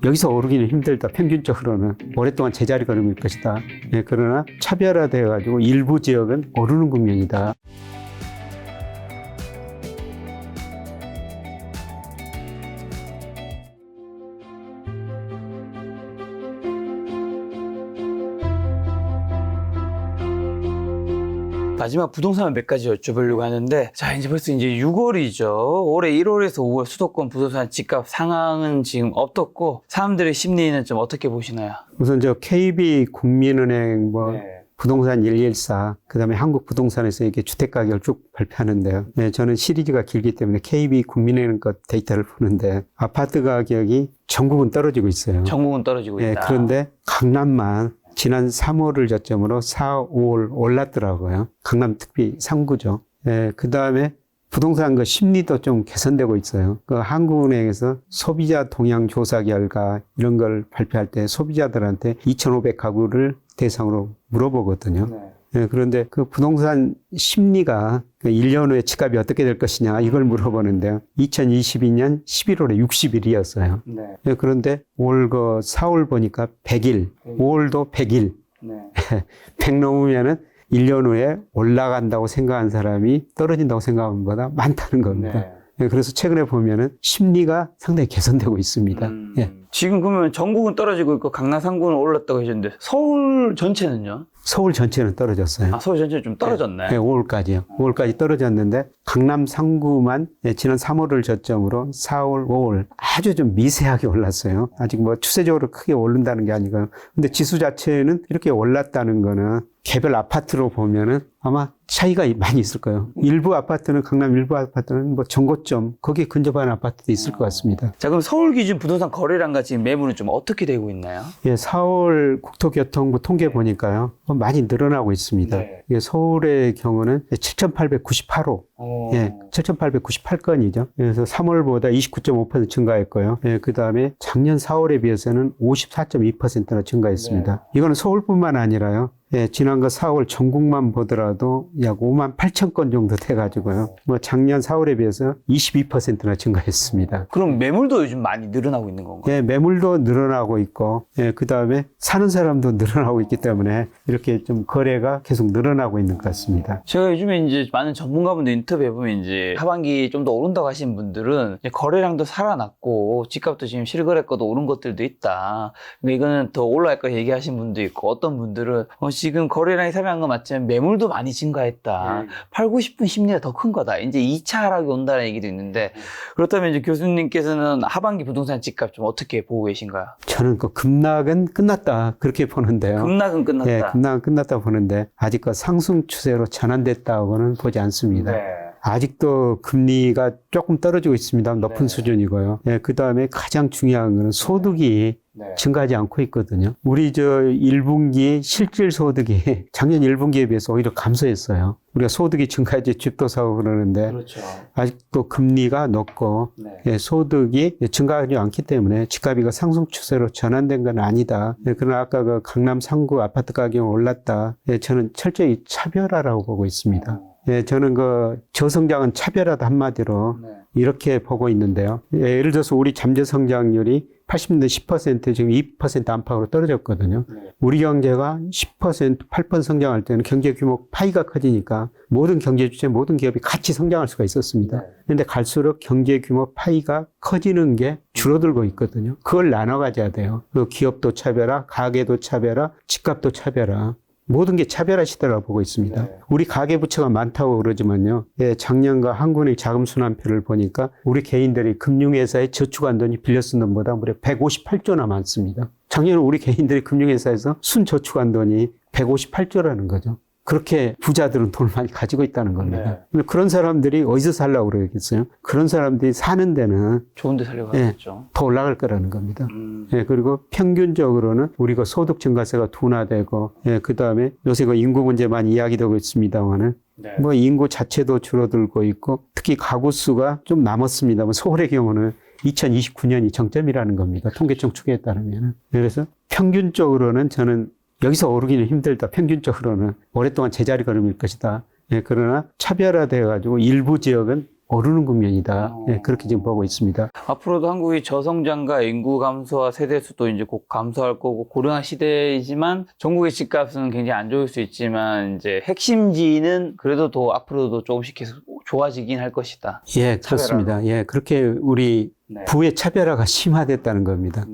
여기서 오르기는 힘들다. 평균적으로는 오랫동안 제자리 걸음일 것이다. 그러나 차별화되어 가지고 일부 지역은 오르는 국면이다. 마지막 부동산을 몇 가지 여쭤보려고 하는데, 자, 이제 벌써 이제 6월이죠. 올해 1월에서 5월 수도권 부동산 집값 상황은 지금 어떻고, 사람들의 심리는 좀 어떻게 보시나요? 우선 KB 국민은행 네. 부동산 114, 그 다음에 한국부동산에서 이렇게 주택가격을 쭉 발표하는데요. 저는 시리즈가 길기 때문에 KB 국민은행 것 데이터를 보는데 아파트 가격이 전국은 떨어지고 있어요. 전국은 떨어지고 있다. 그런데 강남만 지난 3월을 저점으로 4, 5월 올랐더라고요. 강남 특히 상구죠. 그 다음에 부동산 그 심리도 좀 개선되고 있어요. 그 한국은행에서 소비자 동향 조사 결과 이런 걸 발표할 때 소비자들한테 2,500가구를 대상으로 물어보거든요. 그런데 그 부동산 심리가 1년 후에 집값이 어떻게 될 것이냐 이걸 물어보는데요. 2022년 11월에 60일이었어요. 그런데 올 그 4월 보니까 100일, 5월도 100일. 100 넘으면은 1년 후에 올라간다고 생각한 사람이 떨어진다고 생각하는 것보다 많다는 겁니다. 그래서 최근에 보면은 심리가 상당히 개선되고 있습니다. 지금 그러면 전국은 떨어지고 있고 강남 상구는 올랐다고 하셨는데 서울 전체는요? 서울 전체는 떨어졌어요. 아, 서울 전체는 좀 떨어졌네. 5월까지요. 5월까지 떨어졌는데 강남 상구만 지난 3월을 저점으로 4월, 5월 아주 좀 미세하게 올랐어요. 아직 뭐 추세적으로 크게 오른다는 게 아니고요. 근데 지수 자체는 이렇게 올랐다는 거는 개별 아파트로 보면은 아마 차이가 많이 있을 거예요. 일부 아파트는, 강남 일부 아파트는 뭐 정고점, 거기에 근접한 아파트도 있을 것 같습니다. 자, 그럼 서울 기준 부동산 거래량과 지금 매물은 좀 어떻게 되고 있나요? 4월 국토교통부 통계 보니까요. 많이 늘어나고 있습니다. 서울의 경우는 7,898호. 7,898건이죠. 그래서 3월보다 29.5% 증가했고요. 그 다음에 작년 4월에 비해서는 54.2%나 증가했습니다. 이거는 서울뿐만 아니라요. 지난거 4월 전국만 보더라도 약 5만 8천 건 정도 돼가지고요. 뭐 작년 4월에 비해서 22%나 증가했습니다. 그럼 매물도 요즘 많이 늘어나고 있는 건가요? 매물도 늘어나고 있고, 그 다음에 사는 사람도 늘어나고 있기 때문에 이렇게 좀 거래가 계속 늘어나고 있는 것 같습니다. 제가 요즘에 이제 많은 전문가분들 인터뷰해보면 이제 하반기 좀 더 오른다고 하신 분들은 이제 거래량도 살아났고 집값도 지금 실거래가도 오른 것들도 있다. 근데 이거는 더 올라갈 거 얘기하신 분도 있고 어떤 분들은 지금 거래량이 살아난 건 맞지만 매물도 많이 증가했다. 팔고 싶은 심리가 더 큰 거다. 이제 2차 하락이 온다는 얘기도 있는데 그렇다면 이제 교수님께서는 하반기 부동산 집값 좀 어떻게 보고 계신가요? 저는 그 급락은 끝났다 그렇게 보는데요. 급락은 끝났다. 급락은 끝났다 보는데 아직 그 상승 추세로 전환됐다고는 보지 않습니다. 아직도 금리가 조금 떨어지고 있습니다. 높은 수준이고요. 그 다음에 가장 중요한 거는 소득이 증가하지 않고 있거든요. 우리 1분기 실질 소득이 작년 1분기에 비해서 오히려 감소했어요. 우리가 소득이 증가해야지 집도 사고 그러는데 아직도 금리가 높고 소득이 증가하지 않기 때문에 집값이 상승 추세로 전환된 건 아니다. 그러나 아까 그 강남 상구 아파트 가격이 올랐다. 저는 철저히 차별화라고 보고 있습니다. 저는 그 저성장은 차별화다 한마디로 이렇게 보고 있는데요. 예를 들어서 우리 잠재 성장률이 80년대 10% 지금 2% 안팎으로 떨어졌거든요. 우리 경제가 10%, 8% 성장할 때는 경제 규모 파이가 커지니까 모든 경제 주체, 모든 기업이 같이 성장할 수가 있었습니다. 그런데 갈수록 경제 규모 파이가 커지는 게 줄어들고 있거든요. 그걸 나눠 가져야 돼요. 그 기업도 차별화, 가계도 차별화, 집값도 차별화. 모든 게 차별화 시대라고 보고 있습니다. 우리 가계부채가 많다고 그러지만요. 작년과 한국은행 자금순환표를 보니까 우리 개인들이 금융회사에 저축한 돈이 빌려 쓴 돈보다 무려 158조나 많습니다. 작년에 우리 개인들이 금융회사에서 순저축한 돈이 158조라는 거죠. 그렇게 부자들은 돈을 많이 가지고 있다는 겁니다. 근데 그런 사람들이 어디서 살려고 그러겠어요? 그런 사람들이 사는 데는 좋은 데 살려고 하겠죠. 더 올라갈 거라는 겁니다. 그리고 평균적으로는 우리가 소득 증가세가 둔화되고, 그 다음에 요새 그 인구 문제 많이 이야기되고 있습니다만은, 뭐 인구 자체도 줄어들고 있고, 특히 가구 수가 좀 남았습니다만, 서울의 경우는 2029년이 정점이라는 겁니다. 통계청 추계에 따르면. 그래서 평균적으로는 저는 여기서 오르기는 힘들다. 평균적으로는 오랫동안 제자리 걸음일 것이다. 그러나 차별화되어 가지고 일부 지역은 오르는 국면이다. 예, 그렇게 지금 보고 있습니다. 앞으로도 한국이 저성장과 인구 감소와 세대 수도 이제 곧 감소할 거고 고령화 시대이지만 전국의 집값은 굉장히 안 좋을 수 있지만 이제 핵심지는 그래도 더 앞으로도 조금씩 계속 좋아지긴 할 것이다. 예, 그렇습니다. 예, 그렇게 우리 부의 차별화가 심화됐다는 겁니다.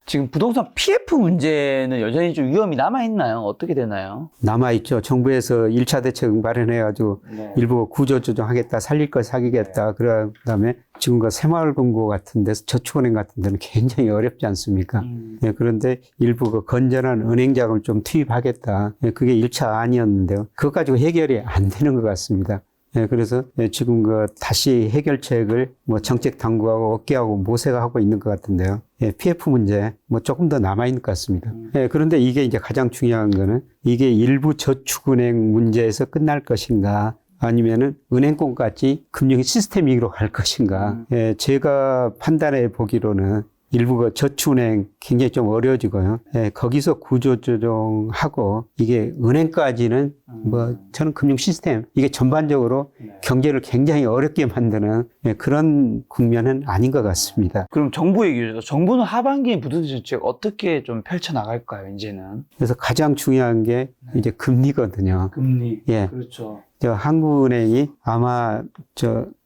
지금 부동산 PF 문제는 여전히 좀 위험이 남아있나요? 어떻게 되나요? 남아있죠. 정부에서 1차 대책 마련해가지고 일부 구조조정하겠다, 살릴 걸 사기겠다. 그런 다음에 지금과 새마을금고 같은 데서 저축은행 같은 데는 굉장히 어렵지 않습니까? 예, 그런데 일부 그 건전한 은행 자금을 좀 투입하겠다. 예, 그게 1차 안이었는데요. 그것 가지고 해결이 안 되는 것 같습니다. 예, 그래서 지금 그 다시 해결책을 뭐 정책 당국하고 업계하고 모색을 하고 있는 것 같은데요. 예, PF 문제 뭐 조금 더 남아 있는 것 같습니다. 예, 그런데 이게 이제 가장 중요한 거는 이게 일부 저축은행 문제에서 끝날 것인가 아니면은 은행권까지 금융 시스템 위로 갈 것인가. 예, 제가 판단해 보기로는 일부가 저축은행 굉장히 좀 어려워지고요. 예, 거기서 구조조정하고 이게 은행까지는 뭐 저는 금융 시스템 이게 전반적으로 경제를 굉장히 어렵게 만드는 그런 국면은 아닌 것 같습니다. 그럼 정부 얘기죠. 정부는 하반기에 부동산 정책 어떻게 좀 펼쳐나갈까요, 이제는? 그래서 가장 중요한 게 이제 금리거든요. 금리. 예. 그렇죠. 한국은행이 아마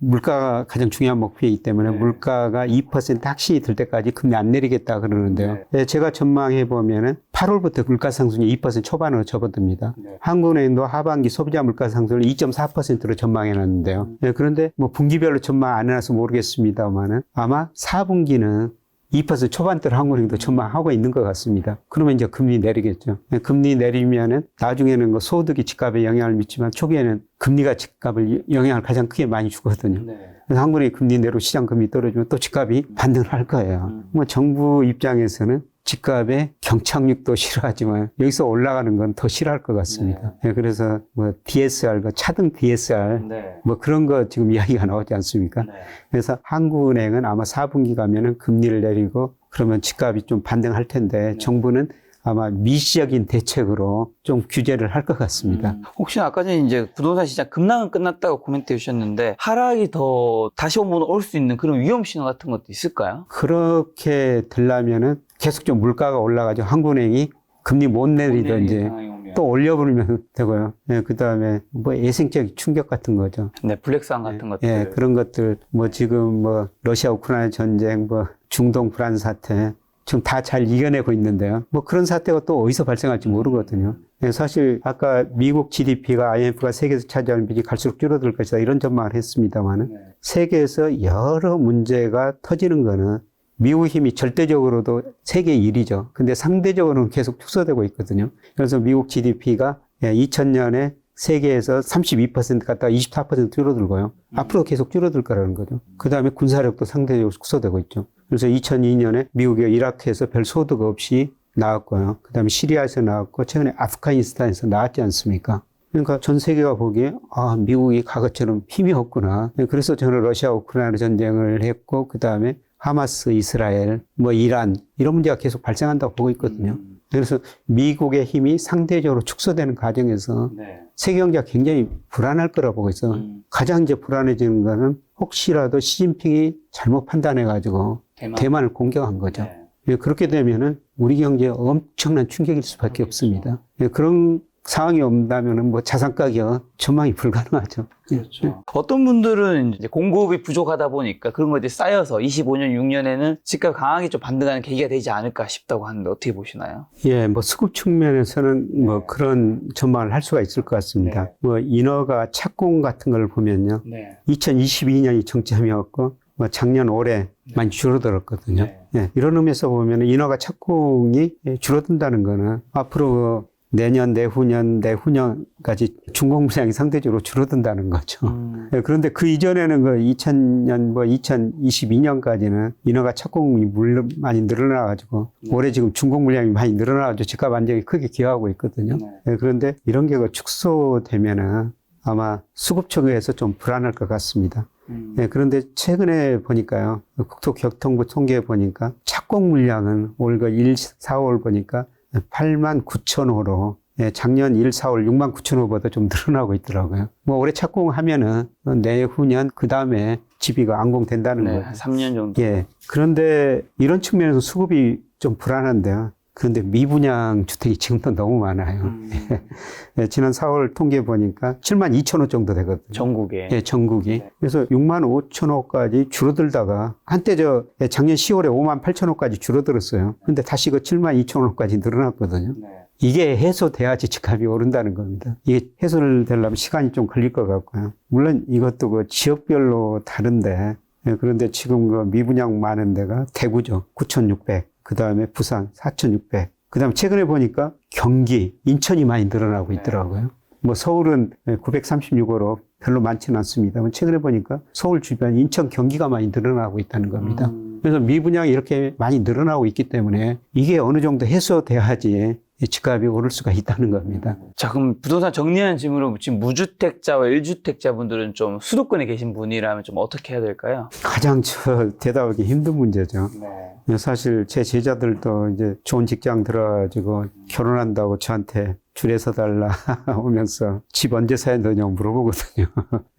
물가가 가장 중요한 목표이기 때문에 물가가 2% 확실히 들 때까지 금리 안 내리겠다 그러는데요. 예, 제가 전망해 보면은 8월부터 물가 상승이 2% 초반으로 접어듭니다. 한국은행도 하반기 소비자 물가 상승을 2.4%로 전망해 놨는데요. 예, 그런데 뭐 분기별로 전망 안 해놔서 모르겠습니다만은 아마 4분기는 2% 초반대로 한국은행도 전망하고 있는 것 같습니다. 그러면 이제 금리 내리겠죠. 금리 내리면은 나중에는 그 소득이 집값에 영향을 미치지만 초기에는 금리가 집값을 영향을 가장 크게 많이 주거든요. 그래서 한국은행이 금리 내리고 시장 금리 떨어지면 또 집값이 반등을 할 거예요. 뭐 정부 입장에서는 집값의 경착륙도 싫어하지만 여기서 올라가는 건 더 싫어할 것 같습니다. 네, 그래서 뭐 DSR, 차등 DSR 뭐 그런 거 지금 이야기가 나오지 않습니까? 그래서 한국은행은 아마 4분기 가면은 금리를 내리고 그러면 집값이 좀 반등할 텐데 정부는 아마 미시적인 대책으로 좀 규제를 할 것 같습니다. 혹시 아까 전에 이제 부동산 시장 급락은 끝났다고 코멘트 해주셨는데 하락이 더 다시 한번 올 수 있는 그런 위험 신호 같은 것도 있을까요? 그렇게 되려면은 계속 좀 물가가 올라가죠. 한국은행이 금리 못 내리든지 또 올려버리면 되고요. 예, 그 다음에 뭐 예생적 충격 같은 거죠. 네, 블랙스완 같은 것들. 예, 그런 것들 뭐 지금 뭐 러시아 우크라이나 전쟁, 뭐 중동 불안 사태 지금 다 잘 이겨내고 있는데요. 뭐 그런 사태가 또 어디서 발생할지 모르거든요. 예, 사실 아까 미국 GDP가 IMF가 세계에서 차지하는 비중이 갈수록 줄어들 것이다 이런 전망을 했습니다만은 세계에서 여러 문제가 터지는 거는 미국 힘이 절대적으로도 세계 1위죠. 근데 상대적으로는 계속 축소되고 있거든요. 그래서 미국 GDP가 2000년에 세계에서 32% 갔다가 24% 줄어들고요. 앞으로 계속 줄어들 거라는 거죠. 그 다음에 군사력도 상대적으로 축소되고 있죠. 그래서 2002년에 미국이 이라크에서 별 소득 없이 나왔고요. 그 다음에 시리아에서 나왔고 최근에 아프가니스탄에서 나왔지 않습니까? 그러니까 전 세계가 보기에 미국이 과거처럼 힘이 없구나. 그래서 저는 러시아 우크라이나 전쟁을 했고 그 다음에 하마스, 이스라엘, 뭐 이란 이런 문제가 계속 발생한다고 보고 있거든요. 그래서 미국의 힘이 상대적으로 축소되는 과정에서 세계 경제가 굉장히 불안할 거라고 보고 있어요. 가장 이제 불안해지는 거는 혹시라도 시진핑이 잘못 판단해가지고 대만을 공격한 거죠. 그렇게 되면은 우리 경제에 엄청난 충격일 수밖에 없습니다. 그런 상황이 온다면은 뭐 자산 가격 전망이 불가능하죠. 그렇죠. 어떤 분들은 이제 공급이 부족하다 보니까 그런 것들이 쌓여서 25년, 6년에는 집값 강하게 좀 반등하는 계기가 되지 않을까 싶다고 하는데 어떻게 보시나요? 예, 뭐 수급 측면에서는 뭐 그런 전망을 할 수가 있을 것 같습니다. 뭐 인허가 착공 같은 걸 보면요. 2022년이 정점이었고 뭐 작년 올해 많이 줄어들었거든요. 예, 이런 의미에서 보면 인허가 착공이 줄어든다는 거는 앞으로 내년, 내후년까지 중공 물량이 상대적으로 줄어든다는 거죠. 예, 그런데 그 이전에는 그 2000년, 2022년까지는 인허가 착공이 많이 늘어나가지고 올해 지금 중공 물량이 많이 늘어나가지고 집값 안정이 크게 기여하고 있거든요. 예, 그런데 이런 게 축소되면은 아마 수급 측에서 좀 불안할 것 같습니다. 예, 그런데 최근에 보니까요, 국토교통부 통계에 보니까 착공 물량은 올 1, 4월 보니까 89,000호로 예, 작년 1, 4월 6만 9천 호보다 좀 늘어나고 있더라고요. 뭐 올해 착공하면은 내후년 그 다음에 집이가 안공된다는 네, 거예요. 한 3년 정도. 예. 그런데 이런 측면에서 수급이 좀 불안한데요. 그런데 미분양 주택이 지금도 너무 많아요. 예, 지난 4월 통계 보니까 7만 2천 호 정도 되거든요. 전국에. 예, 전국이. 그래서 6만 5천 호까지 줄어들다가 한때 작년 10월에 5만 8천 호까지 줄어들었어요. 근데 다시 그 7만 2천 호까지 늘어났거든요. 이게 해소돼야지 집값이 오른다는 겁니다. 이게 해소를 되려면 시간이 좀 걸릴 것 같고요. 물론 이것도 그 지역별로 다른데, 예, 그런데 지금 그 미분양 많은 데가 대구죠. 9,600. 그 다음에 부산 4,600. 그 다음에 최근에 보니까 경기, 인천이 많이 늘어나고 있더라고요. 뭐 서울은 936호로 별로 많지는 않습니다. 최근에 보니까 서울 주변 인천, 경기가 많이 늘어나고 있다는 겁니다. 그래서 미분양이 이렇게 많이 늘어나고 있기 때문에 이게 어느 정도 해소돼야지 집값이 오를 수가 있다는 겁니다. 자, 그럼 부동산 정리하는 질문으로 지금 무주택자와 1주택자 분들은 좀 수도권에 계신 분이라면 좀 어떻게 해야 될까요? 가장 대답하기 힘든 문제죠. 사실 제 제자들도 이제 좋은 직장 들어가지고 결혼한다고 저한테 줄에서 달라 오면서 집 언제 사야 되냐고 물어보거든요.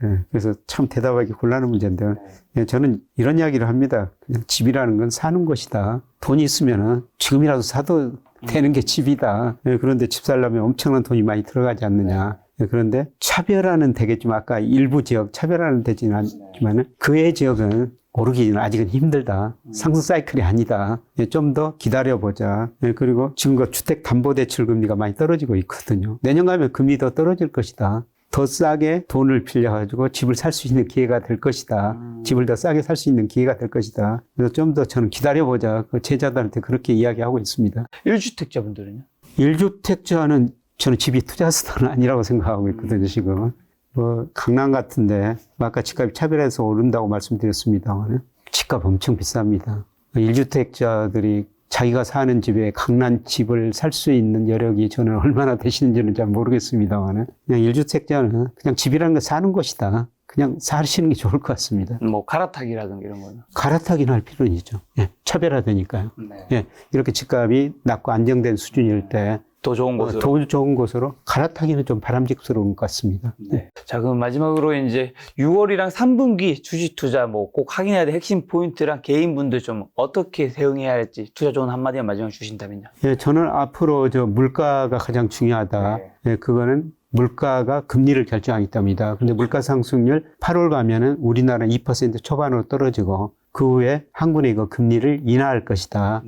예, 그래서 참 대답하기 곤란한 문제인데요. 예, 저는 이런 이야기를 합니다. 그냥 집이라는 건 사는 것이다. 돈이 있으면은 지금이라도 사도 되는 게 집이다. 예, 그런데 집 살려면 엄청난 돈이 많이 들어가지 않느냐. 예, 그런데 차별화는 되겠지만 아까 일부 지역 차별화는 되지는 않지만은 그 외 지역은 오르기는 아직은 힘들다. 상승 사이클이 아니다. 예, 좀 더 기다려보자. 예, 그리고 지금 그 주택담보대출 금리가 많이 떨어지고 있거든요. 내년 가면 금리 더 떨어질 것이다. 더 싸게 돈을 빌려가지고 집을 살 수 있는 기회가 될 것이다. 집을 더 싸게 살 수 있는 기회가 될 것이다. 그래서 좀 더 저는 기다려보자. 그 제자들한테 그렇게 이야기하고 있습니다. 1주택자 분들은요? 1주택자는 저는 집이 투자수단은 아니라고 생각하고 있거든요, 지금은. 뭐, 강남 같은데, 아까 집값이 차별해서 오른다고 말씀드렸습니다만, 집값 엄청 비쌉니다. 1주택자들이 자기가 사는 집에 강남 집을 살 수 있는 여력이 저는 얼마나 되시는지는 잘 모르겠습니다만, 그냥 1주택자는 그냥 집이라는 거 사는 것이다. 그냥 사시는 게 좋을 것 같습니다. 뭐 갈아타기라든가 이런 거는. 갈아타기는 할 필요는 있죠. 예, 차별화되니까요. 예, 이렇게 집값이 낮고 안정된 수준일 때, 더 좋은 곳으로. 더 좋은 곳으로 갈아타기는 좀 바람직스러운 것 같습니다. 네. 자, 그럼 마지막으로 이제 6월이랑 3분기 주식 투자 뭐 꼭 확인해야 될 핵심 포인트랑 개인분들 좀 어떻게 대응해야 할지 투자 조언 한마디만 마지막에 주신다면요. 예, 저는 앞으로 물가가 가장 중요하다. 예, 그거는 물가가 금리를 결정하기 때문이다. 근데 물가 상승률 8월 가면은 우리나라는 2% 초반으로 떨어지고 그 후에 한국은 이거 금리를 인하할 것이다.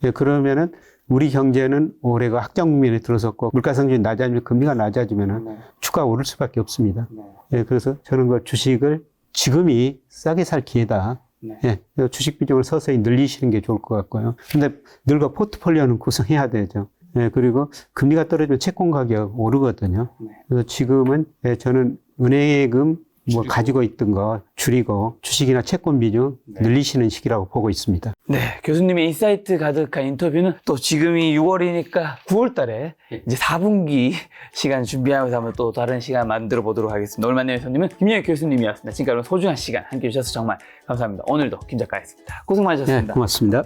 예, 그러면은 우리 경제는 올해가 확장 국면에 들어섰고 물가 상승률이 낮아지면 금리가 낮아지면은 주가가 오를 수밖에 없습니다. 예, 그래서 저는 그 주식을 지금이 싸게 살 기회다. 예, 그래서 주식 비중을 서서히 늘리시는 게 좋을 것 같고요. 근데 늘과 포트폴리오는 구성해야 되죠. 예, 그리고 금리가 떨어지면 채권 가격 오르거든요. 그래서 지금은 예, 저는 은행예금 뭐 가지고 있던 거 줄이고 주식이나 채권 비중 늘리시는 시기라고 보고 있습니다. 네, 교수님의 인사이트 가득한 인터뷰는 또 지금이 6월이니까 9월 달에 이제 4분기 시간 준비하면서 한번 또 다른 시간 만들어 보도록 하겠습니다. 오늘 만난 손님은 김영혁 교수님이었습니다. 지금까지 소중한 시간 함께 해주셔서 정말 감사합니다. 오늘도 김 작가였습니다. 고생 많으셨습니다. 네, 고맙습니다.